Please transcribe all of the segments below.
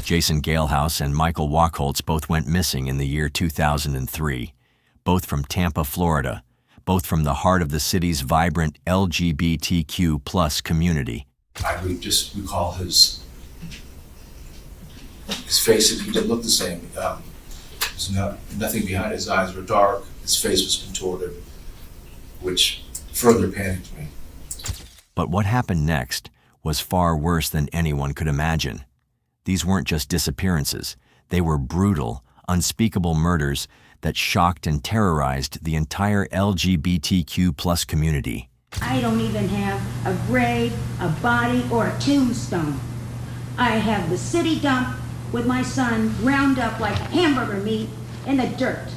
Jason Galehouse and Michael Wachholtz both went missing in the year 2003, both from Tampa, Florida, both from the heart of the city's vibrant LGBTQ+ community. I would just recall his face, he didn't look the same. There's nothing behind his eyes were dark, his face was contorted, which further panicked me. But what happened next was far worse than anyone could imagine. These weren't just disappearances, they were brutal, unspeakable murders that shocked and terrorized the entire LGBTQ+ community. I don't even have a grave, a body, or a tombstone. I have the city dump with my son ground up like hamburger meat in the dirt.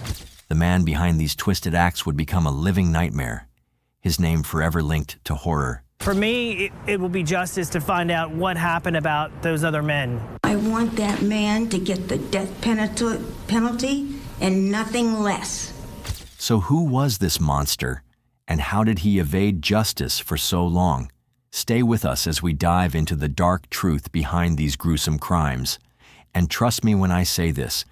The man behind these twisted acts would become a living nightmare, his name forever linked to horror. For me, it will be justice to find out what happened about those other men. I want that man to get the death penalty and nothing less. So who was this monster, and how did he evade justice for so long? Stay with us as we dive into the dark truth behind these gruesome crimes. And trust me when I say this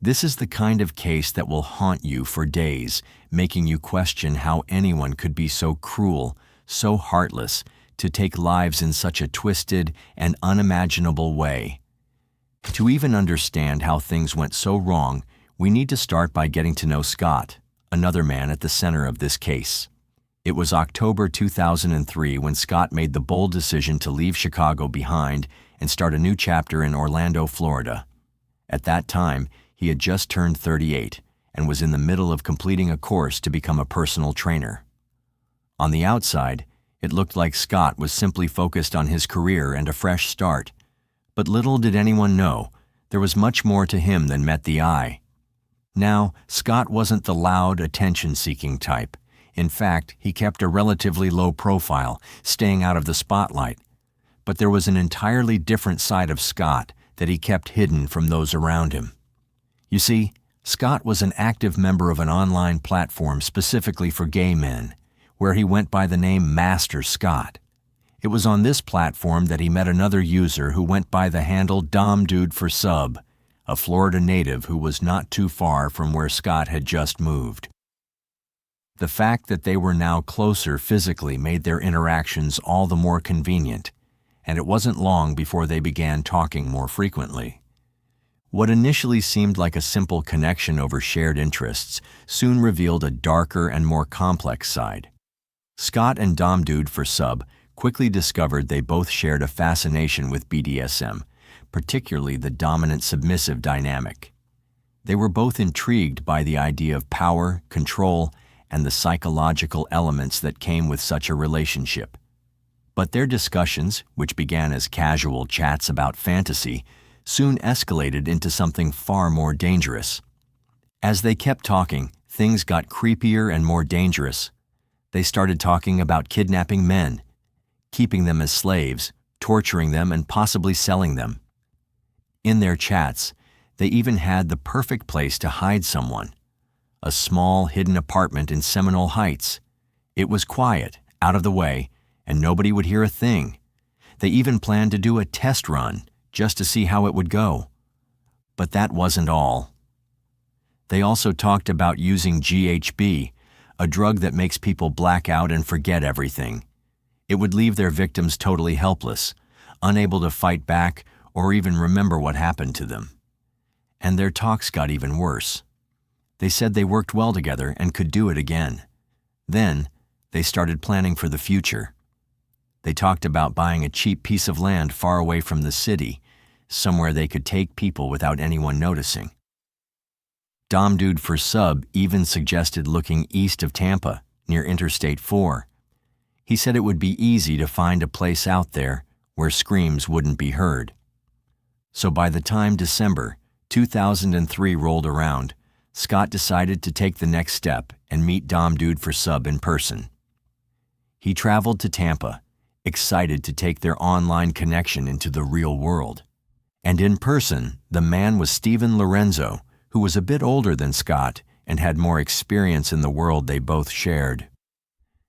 is the kind of case that will haunt you for days, making you question how anyone could be so cruel, so heartless, to take lives in such a twisted and unimaginable way. To even understand how things went so wrong, we need to start by getting to know Scott, another man at the center of this case. It was October 2003 when Scott made the bold decision to leave Chicago behind and start a new chapter in Orlando, Florida. At that time, he had just turned 38 and was in the middle of completing a course to become a personal trainer. On the outside, it looked like Scott was simply focused on his career and a fresh start. But little did anyone know, there was much more to him than met the eye. Now, Scott wasn't the loud, attention-seeking type. In fact, he kept a relatively low profile, staying out of the spotlight. But there was an entirely different side of Scott that he kept hidden from those around him. You see, Scott was an active member of an online platform specifically for gay men, where he went by the name Master Scott. It was on this platform that he met another user who went by the handle DomDudeForSub, a Florida native who was not too far from where Scott had just moved. The fact that they were now closer physically made their interactions all the more convenient, and it wasn't long before they began talking more frequently. What initially seemed like a simple connection over shared interests soon revealed a darker and more complex side. Scott and DomDudeForSub quickly discovered they both shared a fascination with BDSM, particularly the dominant-submissive dynamic. They were both intrigued by the idea of power, control, and the psychological elements that came with such a relationship. But their discussions, which began as casual chats about fantasy, soon escalated into something far more dangerous. As they kept talking, things got creepier and more dangerous. They started talking about kidnapping men, keeping them as slaves, torturing them, and possibly selling them. In their chats, they even had the perfect place to hide someone, a small, hidden apartment in Seminole Heights. It was quiet, out of the way, and nobody would hear a thing. They even planned to do a test run, just to see how it would go. But that wasn't all. They also talked about using GHB, a drug that makes people black out and forget everything. It would leave their victims totally helpless, unable to fight back or even remember what happened to them. And their talks got even worse. They said they worked well together and could do it again. Then, they started planning for the future. They talked about buying a cheap piece of land far away from the city, somewhere they could take people without anyone noticing. DomDudeForSub even suggested looking east of Tampa, near Interstate 4. He said it would be easy to find a place out there where screams wouldn't be heard. So by the time December 2003 rolled around, Scott decided to take the next step and meet DomDudeForSub in person. He traveled to Tampa, excited to take their online connection into the real world. And in person, the man was Stephen Lorenzo, who was a bit older than Scott and had more experience in the world they both shared.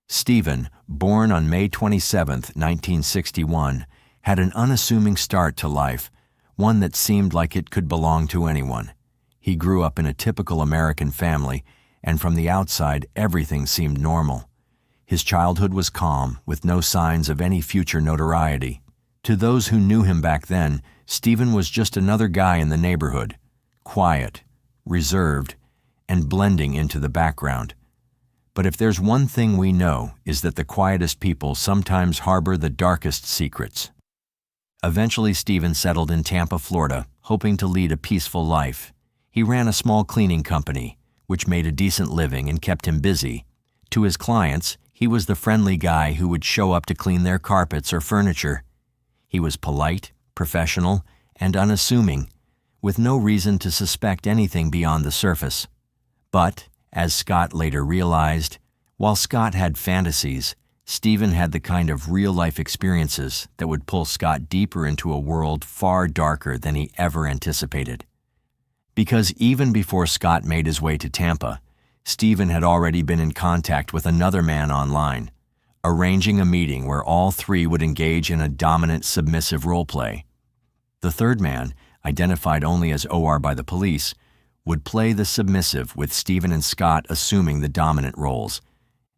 Stephen, born on May 27, 1961, had an unassuming start to life, one that seemed like it could belong to anyone. He grew up in a typical American family, and from the outside, everything seemed normal. His childhood was calm, with no signs of any future notoriety. To those who knew him back then, Stephen was just another guy in the neighborhood, quiet, reserved, and blending into the background. But if there's one thing we know, is that the quietest people sometimes harbor the darkest secrets. Eventually, Stephen settled in Tampa, Florida, hoping to lead a peaceful life. He ran a small cleaning company, which made a decent living and kept him busy. To his clients, he was the friendly guy who would show up to clean their carpets or furniture. He was polite, professional, and unassuming, with no reason to suspect anything beyond the surface. But, as Scott later realized, while Scott had fantasies, Stephen had the kind of real-life experiences that would pull Scott deeper into a world far darker than he ever anticipated. Because even before Scott made his way to Tampa, Stephen had already been in contact with another man online, arranging a meeting where all three would engage in a dominant, submissive roleplay. The third man, identified only as OR by the police, would play the submissive, with Stephen and Scott assuming the dominant roles.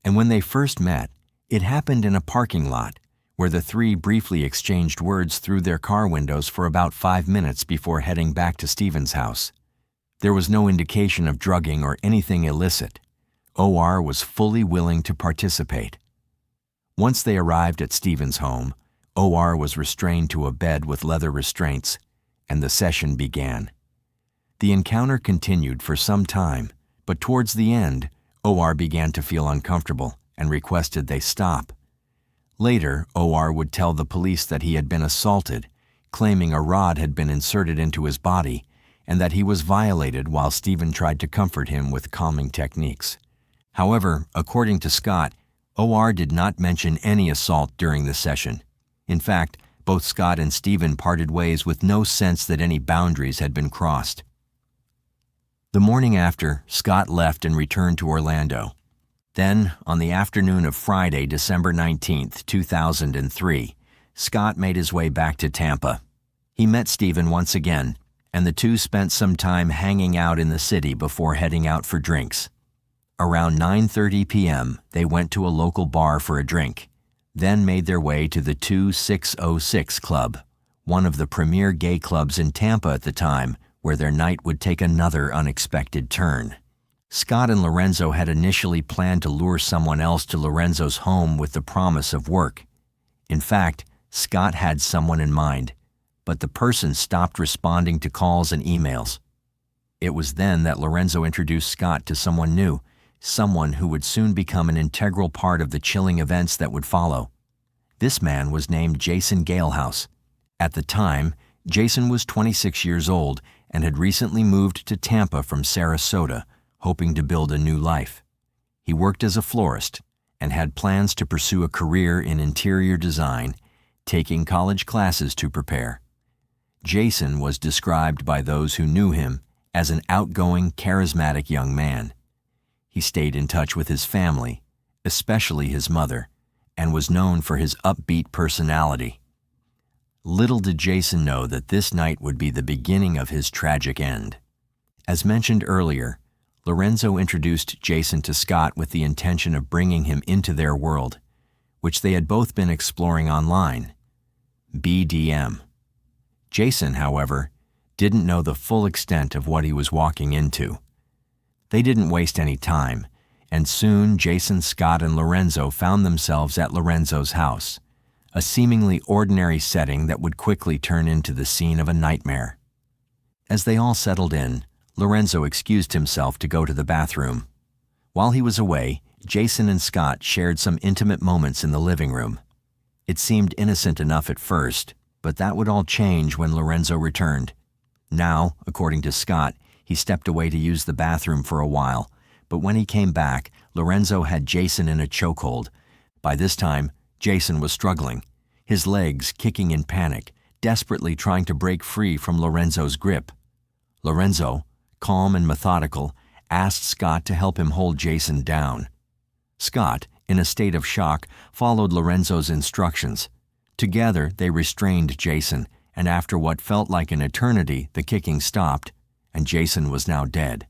And when they first met, it happened in a parking lot, where the three briefly exchanged words through their car windows for about 5 minutes before heading back to Stephen's house. There was no indication of drugging or anything illicit. OR was fully willing to participate. Once they arrived at Stephen's home, OR was restrained to a bed with leather restraints, and the session began. The encounter continued for some time, but towards the end, OR began to feel uncomfortable and requested they stop. Later, OR would tell the police that he had been assaulted, claiming a rod had been inserted into his body, and that he was violated while Stephen tried to comfort him with calming techniques. However, according to Scott, OR did not mention any assault during the session. In fact, both Scott and Stephen parted ways with no sense that any boundaries had been crossed. The morning after, Scott left and returned to Orlando. Then, on the afternoon of Friday, December 19, 2003, Scott made his way back to Tampa. He met Stephen once again, and the two spent some time hanging out in the city before heading out for drinks. Around 9:30 p.m., they went to a local bar for a drink, then made their way to the 2606 Club, one of the premier gay clubs in Tampa at the time, where their night would take another unexpected turn. Scott and Lorenzo had initially planned to lure someone else to Lorenzo's home with the promise of work. In fact, Scott had someone in mind, but the person stopped responding to calls and emails. It was then that Lorenzo introduced Scott to someone new, someone who would soon become an integral part of the chilling events that would follow. This man was named Jason Galehouse. At the time, Jason was 26 years old and had recently moved to Tampa from Sarasota, hoping to build a new life. He worked as a florist and had plans to pursue a career in interior design, taking college classes to prepare. Jason was described by those who knew him as an outgoing, charismatic young man. He stayed in touch with his family, especially his mother, and was known for his upbeat personality. Little did Jason know that this night would be the beginning of his tragic end. As mentioned earlier, Lorenzo introduced Jason to Scott with the intention of bringing him into their world, which they had both been exploring online, BDM. Jason, however, didn't know the full extent of what he was walking into. They didn't waste any time, and soon Jason, Scott, and Lorenzo found themselves at Lorenzo's house, a seemingly ordinary setting that would quickly turn into the scene of a nightmare. As they all settled in, Lorenzo excused himself to go to the bathroom. While he was away, Jason and Scott shared some intimate moments in the living room. It seemed innocent enough at first, but that would all change when Lorenzo returned. Now, according to Scott, he stepped away to use the bathroom for a while, but when he came back, Lorenzo had Jason in a chokehold. By this time, Jason was struggling, his legs kicking in panic, desperately trying to break free from Lorenzo's grip. Lorenzo, calm and methodical, asked Scott to help him hold Jason down. Scott, in a state of shock, followed Lorenzo's instructions. Together, they restrained Jason and after what felt like an eternity, the kicking stopped, and Jason was now dead.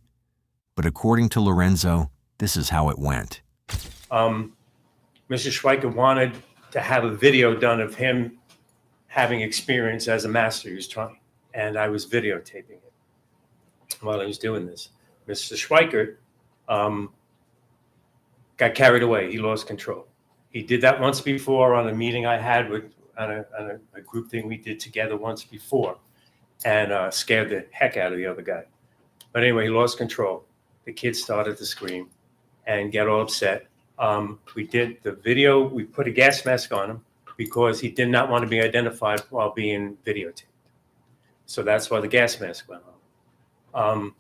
But according to Lorenzo, this is how it went. Mr. Schweiker wanted to have a video done of him having experience as a master. He was trying, and I was videotaping it while I was doing this. Mr. Schweiker got carried away. He lost control. He did that once before on a meeting I had on a group thing we did together once before, and scared the heck out of the other guy. But anyway, he lost control. The kids started to scream and get all upset. We did the video. We put a gas mask on him because he did not want to be identified while being videotaped. So that's why the gas mask went on.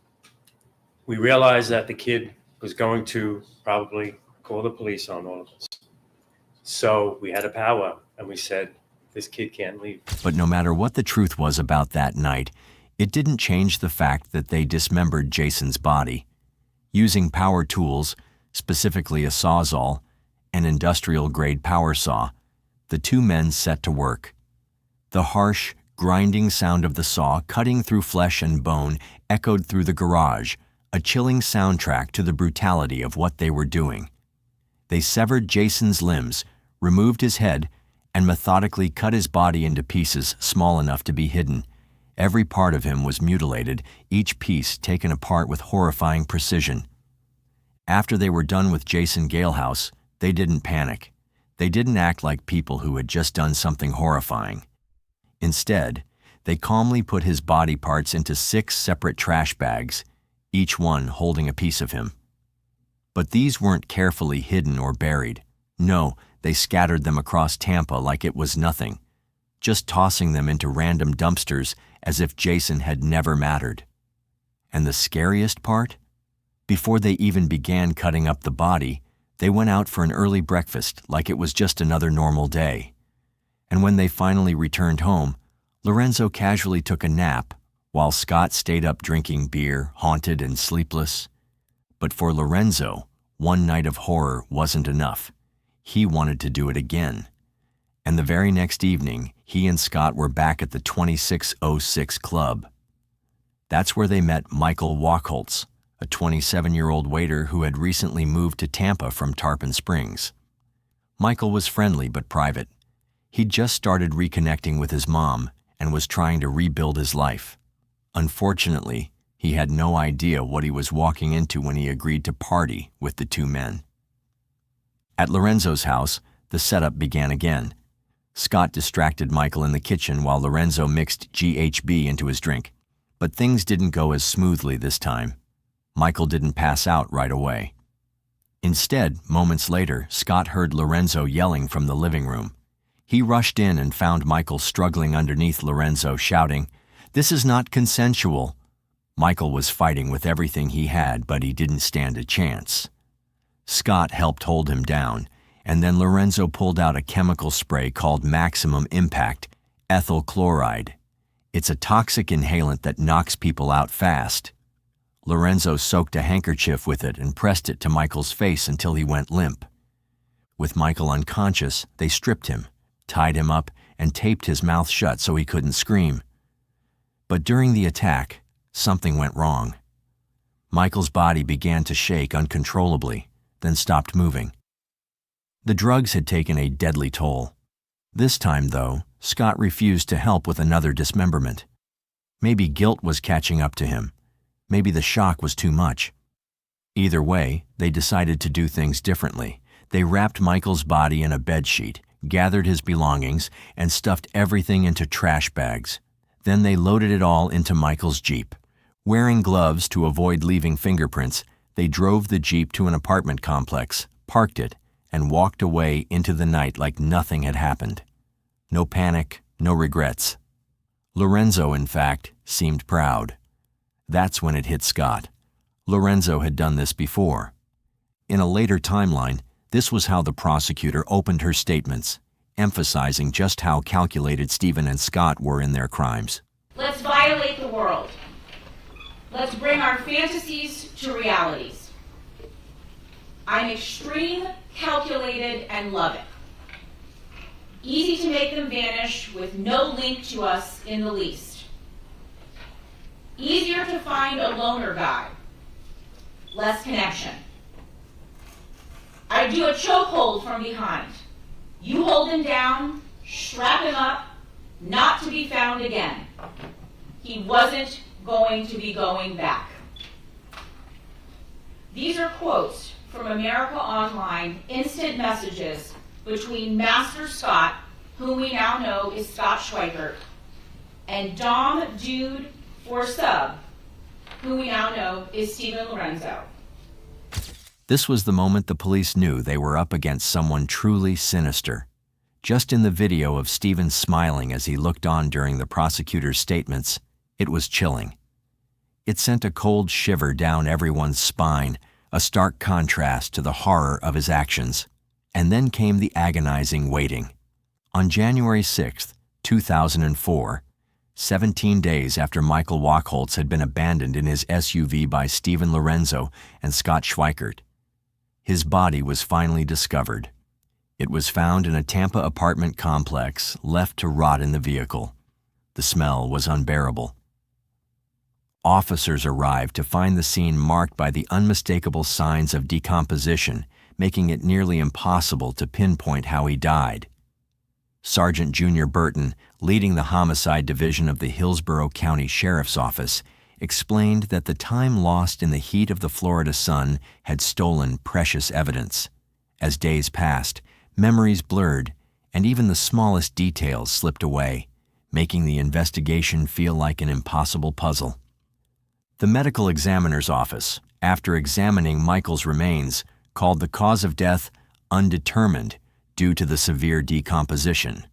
We realized that the kid was going to probably call the police on all of us. So we had a powwow, and we said, this kid can't leave. But no matter what the truth was about that night, it didn't change the fact that they dismembered Jason's body. Using power tools, specifically a Sawzall, an industrial-grade power saw, the two men set to work. The harsh, grinding sound of the saw cutting through flesh and bone echoed through the garage, a chilling soundtrack to the brutality of what they were doing. They severed Jason's limbs, removed his head, and methodically cut his body into pieces small enough to be hidden. Every part of him was mutilated, each piece taken apart with horrifying precision. After they were done with Jason Galehouse, they didn't panic. They didn't act like people who had just done something horrifying. Instead, they calmly put his body parts into 6 separate trash bags, each one holding a piece of him. But these weren't carefully hidden or buried. No, they scattered them across Tampa like it was nothing, just tossing them into random dumpsters as if Jason had never mattered. And the scariest part? Before they even began cutting up the body, they went out for an early breakfast like it was just another normal day. And when they finally returned home, Lorenzo casually took a nap while Scott stayed up drinking beer, haunted and sleepless. But for Lorenzo, one night of horror wasn't enough. He wanted to do it again. And the very next evening, he and Scott were back at the 2606 Club. That's where they met Michael Wachholz, a 27-year-old waiter who had recently moved to Tampa from Tarpon Springs. Michael was friendly but private. He'd just started reconnecting with his mom and was trying to rebuild his life. Unfortunately, he had no idea what he was walking into when he agreed to party with the two men. At Lorenzo's house, the setup began again. Scott distracted Michael in the kitchen while Lorenzo mixed GHB into his drink. But things didn't go as smoothly this time. Michael didn't pass out right away. Instead, moments later, Scott heard Lorenzo yelling from the living room. He rushed in and found Michael struggling underneath Lorenzo, shouting, "This is not consensual." Michael was fighting with everything he had, but he didn't stand a chance. Scott helped hold him down, and then Lorenzo pulled out a chemical spray called Maximum Impact, ethyl chloride. It's a toxic inhalant that knocks people out fast. Lorenzo soaked a handkerchief with it and pressed it to Michael's face until he went limp. With Michael unconscious, they stripped him, tied him up, and taped his mouth shut so he couldn't scream. But during the attack, something went wrong. Michael's body began to shake uncontrollably, then stopped moving. The drugs had taken a deadly toll. This time, though, Scott refused to help with another dismemberment. Maybe guilt was catching up to him. Maybe the shock was too much. Either way, they decided to do things differently. They wrapped Michael's body in a bedsheet, gathered his belongings, and stuffed everything into trash bags. Then they loaded it all into Michael's Jeep. Wearing gloves to avoid leaving fingerprints, they drove the Jeep to an apartment complex, parked it, and walked away into the night like nothing had happened. No panic, no regrets. Lorenzo, in fact, seemed proud. That's when it hit Scott. Lorenzo had done this before. In a later timeline, this was how the prosecutor opened her statements, emphasizing just how calculated Stephen and Scott were in their crimes. Let's violate the world. Let's bring our fantasies to realities. I'm extreme, calculated, and loving. Easy to make them vanish with no link to us in the least. Easier to find a loner guy. Less connection. I do a chokehold from behind. You hold him down, strap him up, not to be found again. He wasn't going to be going back. These are quotes from America Online instant messages between Master Scott, whom we now know is Scott Schweikert, and Dom Dude for Sub, who we now know is Stephen Lorenzo. This was the moment the police knew they were up against someone truly sinister. Just in the video of Stephen smiling as he looked on during the prosecutor's statements, it was chilling. It sent a cold shiver down everyone's spine, a stark contrast to the horror of his actions. And then came the agonizing waiting. On January 6, 2004, 17 days after Michael Wachholtz had been abandoned in his SUV by Stephen Lorenzo and Scott Schweikert, his body was finally discovered. It was found in a Tampa apartment complex, left to rot in the vehicle. The smell was unbearable. Officers arrived to find the scene marked by the unmistakable signs of decomposition, making it nearly impossible to pinpoint how he died. Sergeant Junior Burton, leading the homicide division of the Hillsborough County Sheriff's Office, explained that the time lost in the heat of the Florida sun had stolen precious evidence. As days passed, memories blurred, and even the smallest details slipped away, making the investigation feel like an impossible puzzle. The medical examiner's office, after examining Michael's remains, called the cause of death undetermined due to the severe decomposition.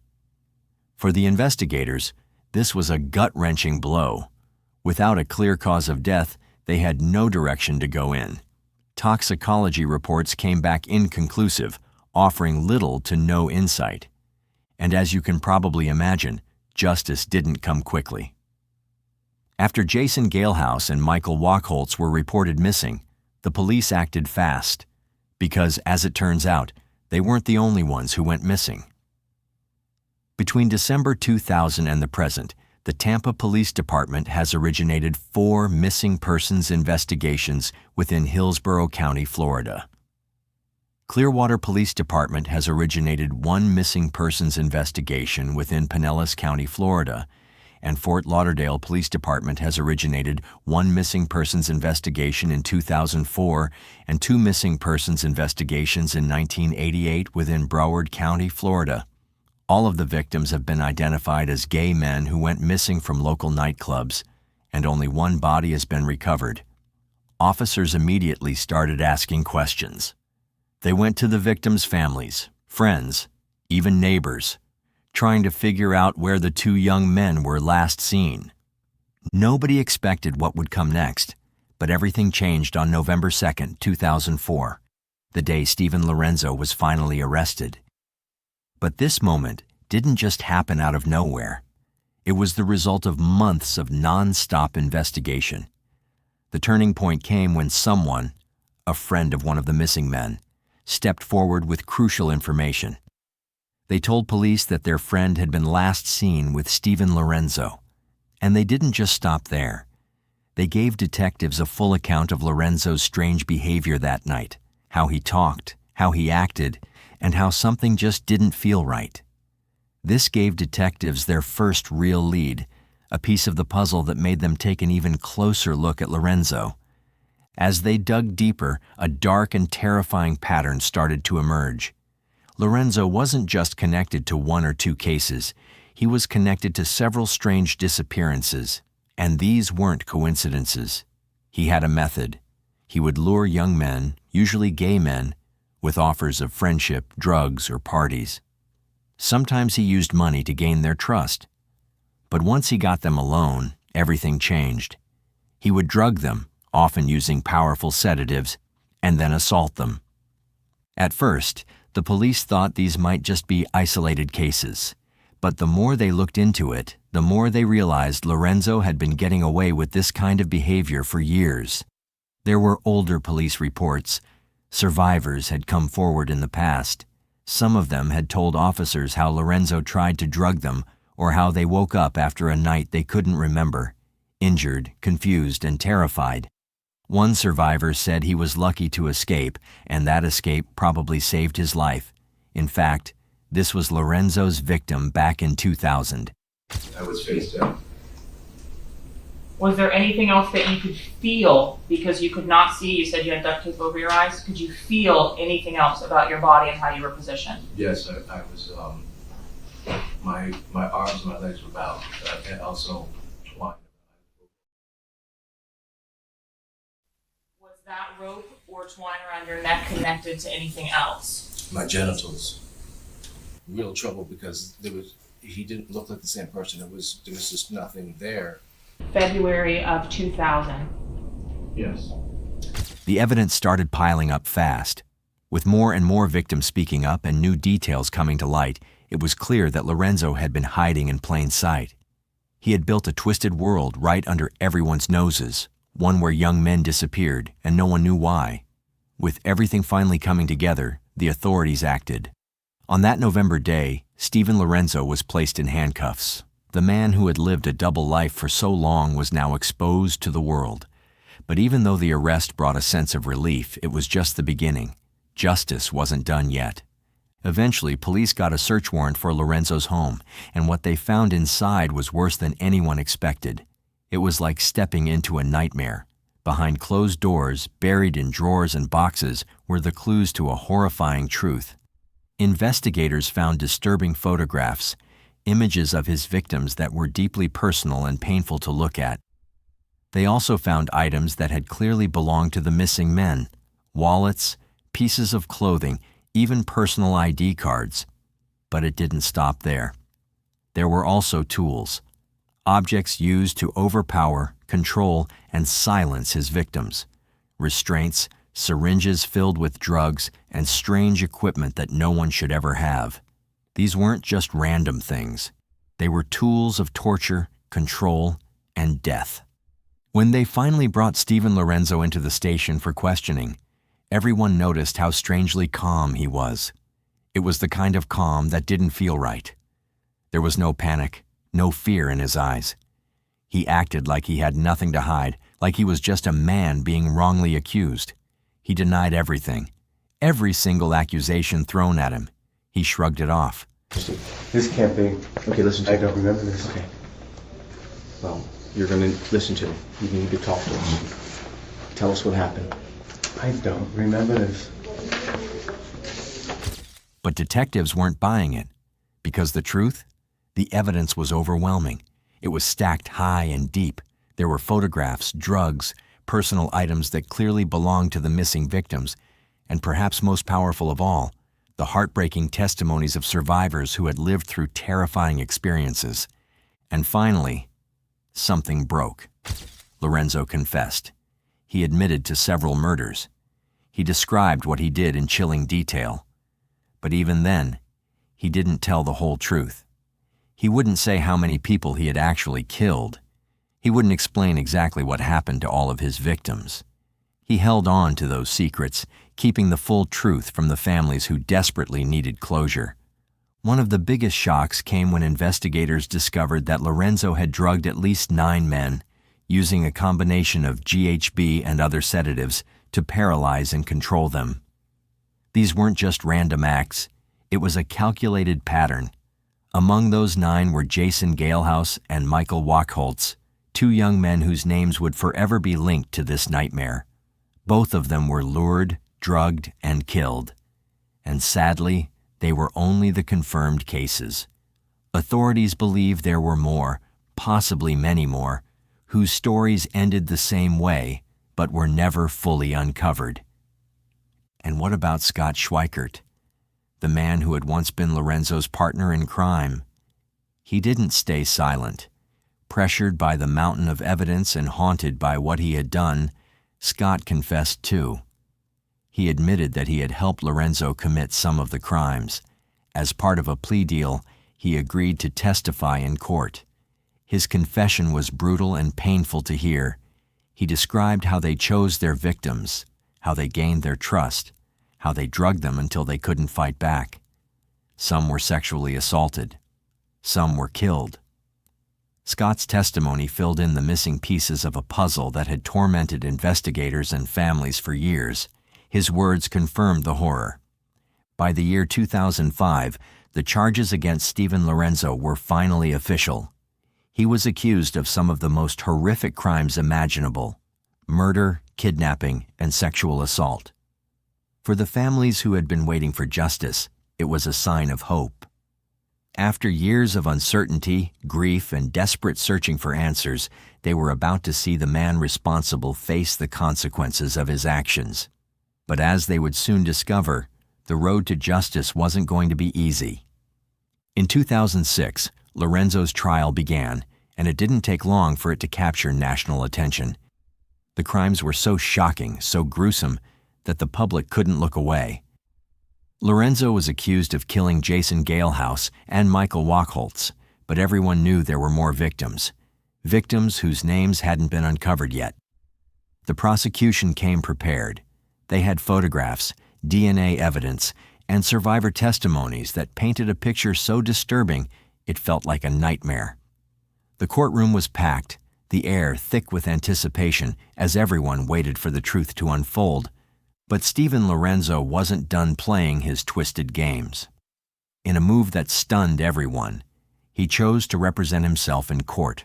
For the investigators, this was a gut-wrenching blow. Without a clear cause of death, they had no direction to go in. Toxicology reports came back inconclusive, offering little to no insight. And as you can probably imagine, justice didn't come quickly. After Jason Galehouse and Michael Wachholtz were reported missing, the police acted fast, because, as it turns out, they weren't the only ones who went missing. Between December 2000 and the present, the Tampa Police Department has originated 4 missing persons investigations within Hillsborough County, Florida. Clearwater Police Department has originated 1 missing persons investigation within Pinellas County, Florida, and Fort Lauderdale Police Department has originated 1 missing persons investigation in 2004 and 2 missing persons investigations in 1988 within Broward County, Florida. All of the victims have been identified as gay men who went missing from local nightclubs, and only 1 body has been recovered. Officers immediately started asking questions. They went to the victims' families, friends, even neighbors, trying to figure out where the 2 young men were last seen. Nobody expected what would come next, but everything changed on November 2, 2004, the day Stephen Lorenzo was finally arrested. But this moment didn't just happen out of nowhere. It was the result of months of non-stop investigation. The turning point came when someone, a friend of one of the missing men, stepped forward with crucial information. They told police that their friend had been last seen with Stephen Lorenzo, and they didn't just stop there. They gave detectives a full account of Lorenzo's strange behavior that night, how he talked, how he acted, and how something just didn't feel right. This gave detectives their first real lead, a piece of the puzzle that made them take an even closer look at Lorenzo. As they dug deeper, a dark and terrifying pattern started to emerge. Lorenzo wasn't just connected to 1 or 2 cases. He was connected to several strange disappearances, and these weren't coincidences. He had a method. He would lure young men, usually gay men, with offers of friendship, drugs, or parties. Sometimes he used money to gain their trust. But once he got them alone, everything changed. He would drug them, often using powerful sedatives, and then assault them. At first, the police thought these might just be isolated cases, but the more they looked into it, the more they realized Lorenzo had been getting away with this kind of behavior for years. There were older police reports. Survivors had come forward in the past. Some of them had told officers how Lorenzo tried to drug them or how they woke up after a night they couldn't remember, injured, confused, and terrified. One survivor said he was lucky to escape, and that escape probably saved his life. In fact, this was Lorenzo's victim back in 2000. I was face down. Was there anything else that you could feel, because you could not see? You said you had duct tape over your eyes. Could you feel anything else about your body and how you were positioned? Yes, I was, my arms and my legs were bound, and also twined. Was that rope or twine around your neck connected to anything else? My genitals. Real trouble because he didn't look like the same person. There was just nothing there. February of 2000. Yes. The evidence started piling up fast. With more and more victims speaking up and new details coming to light, it was clear that Lorenzo had been hiding in plain sight. He had built a twisted world right under everyone's noses, one where young men disappeared and no one knew why. With everything finally coming together, the authorities acted. On that November day, Stephen Lorenzo was placed in handcuffs. The man who had lived a double life for so long was now exposed to the world. But even though the arrest brought a sense of relief, it was just the beginning. Justice wasn't done yet. Eventually, police got a search warrant for Lorenzo's home, and what they found inside was worse than anyone expected. It was like stepping into a nightmare. Behind closed doors, buried in drawers and boxes, were the clues to a horrifying truth. Investigators found disturbing photographs, images of his victims that were deeply personal and painful to look at. They also found items that had clearly belonged to the missing men: wallets, pieces of clothing, even personal ID cards. But it didn't stop there. There were also tools, objects used to overpower, control, and silence his victims: restraints, syringes filled with drugs, and strange equipment that no one should ever have. These weren't just random things. They were tools of torture, control, and death. When they finally brought Stephen Lorenzo into the station for questioning, everyone noticed how strangely calm he was. It was the kind of calm that didn't feel right. There was no panic, no fear in his eyes. He acted like he had nothing to hide, like he was just a man being wrongly accused. He denied everything, every single accusation thrown at him. He shrugged it off. This can't be. Okay, listen to I me. don't remember this. Okay. Well, you're going to listen to me. You need to talk to us. Tell us what happened. I don't remember this. But detectives weren't buying it, because the truth? The evidence was overwhelming. It was stacked high and deep. There were photographs, drugs, personal items that clearly belonged to the missing victims, and perhaps most powerful of all, the heartbreaking testimonies of survivors who had lived through terrifying experiences. And finally, something broke. Lorenzo confessed. He admitted to several murders. He described what he did in chilling detail. But even then, he didn't tell the whole truth. He wouldn't say how many people he had actually killed. He wouldn't explain exactly what happened to all of his victims. He held on to those secrets, keeping the full truth from the families who desperately needed closure. One of the biggest shocks came when investigators discovered that Lorenzo had drugged at least 9 men, using a combination of GHB and other sedatives to paralyze and control them. These weren't just random acts. It was a calculated pattern. Among those 9 were Jason Galehouse and Michael Wachholtz, 2 young men whose names would forever be linked to this nightmare. Both of them were lured, drugged, and killed. And sadly, they were only the confirmed cases. Authorities believe there were more, possibly many more, whose stories ended the same way, but were never fully uncovered. And what about Scott Schweikert, the man who had once been Lorenzo's partner in crime? He didn't stay silent. Pressured by the mountain of evidence and haunted by what he had done, Scott confessed too. He admitted that he had helped Lorenzo commit some of the crimes. As part of a plea deal, he agreed to testify in court. His confession was brutal and painful to hear. He described how they chose their victims, how they gained their trust, how they drugged them until they couldn't fight back, some were sexually assaulted, some were killed. Scott's testimony filled in the missing pieces of a puzzle that had tormented investigators and families for years. His words confirmed the horror. By the year 2005, the charges against Stephen Lorenzo were finally official. He was accused of some of the most horrific crimes imaginable: murder, kidnapping, and sexual assault. For the families who had been waiting for justice, it was a sign of hope. After years of uncertainty, grief, and desperate searching for answers, they were about to see the man responsible face the consequences of his actions. But as they would soon discover, the road to justice wasn't going to be easy. In 2006, Lorenzo's trial began, and it didn't take long for it to capture national attention. The crimes were so shocking, so gruesome, that the public couldn't look away. Lorenzo was accused of killing Jason Galehouse and Michael Wachholtz, but everyone knew there were more victims whose names hadn't been uncovered yet. The prosecution came prepared. They had photographs, DNA evidence, and survivor testimonies that painted a picture so disturbing it felt like a nightmare. The courtroom was packed, the air thick with anticipation as everyone waited for the truth to unfold. But Stephen Lorenzo wasn't done playing his twisted games. In a move that stunned everyone, he chose to represent himself in court.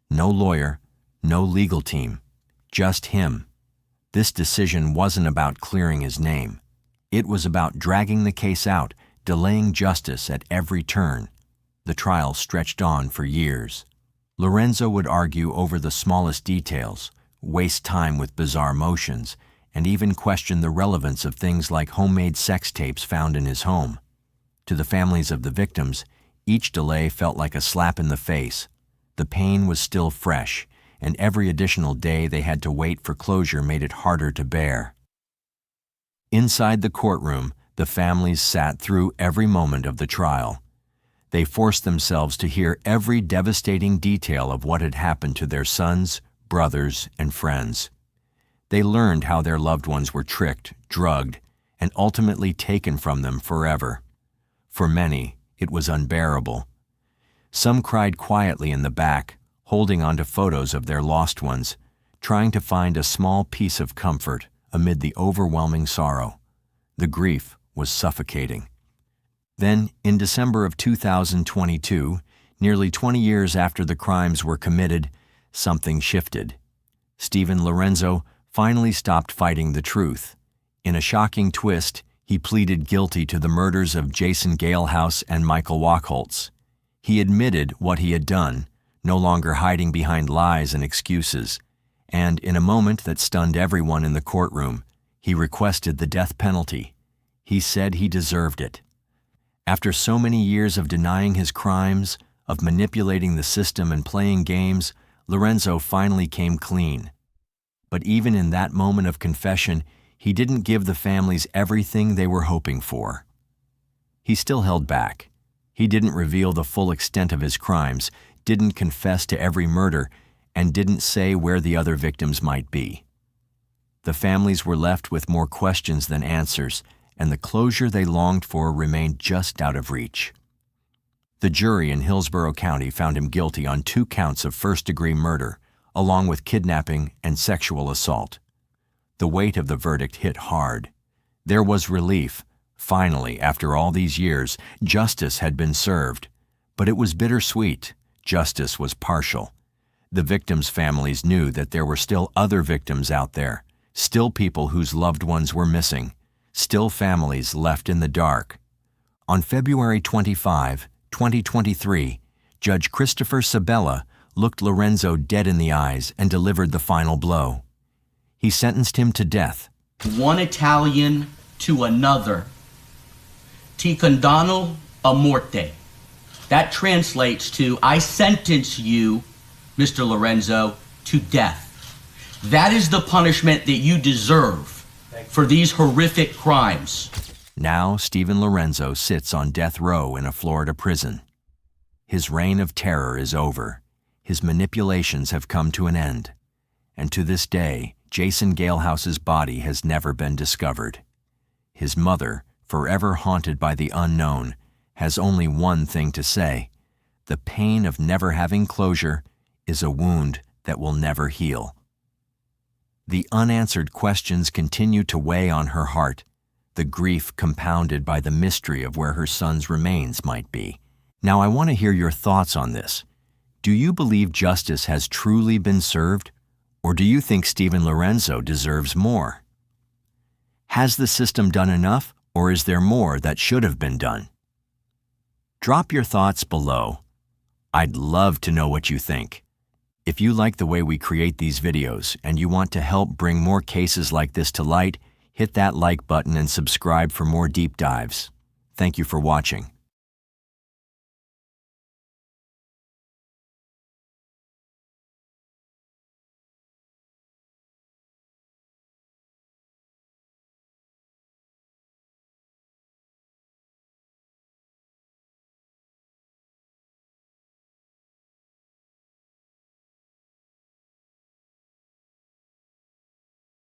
No lawyer, no legal team, just him. This decision wasn't about clearing his name. It was about dragging the case out, delaying justice at every turn. The trial stretched on for years. Lorenzo would argue over the smallest details, waste time with bizarre motions, and even question the relevance of things like homemade sex tapes found in his home. To the families of the victims, each delay felt like a slap in the face. The pain was still fresh, and every additional day they had to wait for closure made it harder to bear. Inside the courtroom, the families sat through every moment of the trial. They forced themselves to hear every devastating detail of what had happened to their sons, brothers, and friends. They learned how their loved ones were tricked, drugged, and ultimately taken from them forever. For many, it was unbearable. Some cried quietly in the back, holding onto photos of their lost ones, trying to find a small piece of comfort amid the overwhelming sorrow. The grief was suffocating. Then, in December of 2022, nearly 20 years after the crimes were committed, something shifted. Stephen Lorenzo finally stopped fighting the truth. In a shocking twist, he pleaded guilty to the murders of Jason Galehouse and Michael Wachholtz. He admitted what he had done, no longer hiding behind lies and excuses. And in a moment that stunned everyone in the courtroom, he requested the death penalty. He said he deserved it. After so many years of denying his crimes, of manipulating the system and playing games, Lorenzo finally came clean. But even in that moment of confession, he didn't give the families everything they were hoping for. He still held back. He didn't reveal the full extent of his crimes, didn't confess to every murder, and didn't say where the other victims might be. The families were left with more questions than answers, and the closure they longed for remained just out of reach. The jury in Hillsborough County found him guilty on 2 counts of first-degree murder, along with kidnapping and sexual assault. The weight of the verdict hit hard. There was relief. Finally, after all these years, justice had been served. But it was bittersweet. Justice was partial. The victims' families knew that there were still other victims out there, still people whose loved ones were missing, still families left in the dark. On February 25, 2023, Judge Christopher Sabella looked Lorenzo dead in the eyes and delivered the final blow. He sentenced him to death. One Italian to another. Ti condanno a morte. That translates to, I sentence you, Mr. Lorenzo, to death. That is the punishment that you deserve for these horrific crimes. Now Stephen Lorenzo sits on death row in a Florida prison. His reign of terror is over. His manipulations have come to an end. And to this day, Jason Galehouse's body has never been discovered. His mother, forever haunted by the unknown, has only one thing to say: the pain of never having closure is a wound that will never heal. The unanswered questions continue to weigh on her heart, the grief compounded by the mystery of where her son's remains might be. Now, I want to hear your thoughts on this. Do you believe justice has truly been served, or do you think Stephen Lorenzo deserves more? Has the system done enough, or is there more that should have been done? Drop your thoughts below. I'd love to know what you think. If you like the way we create these videos and you want to help bring more cases like this to light, hit that like button and subscribe for more deep dives. Thank you for watching.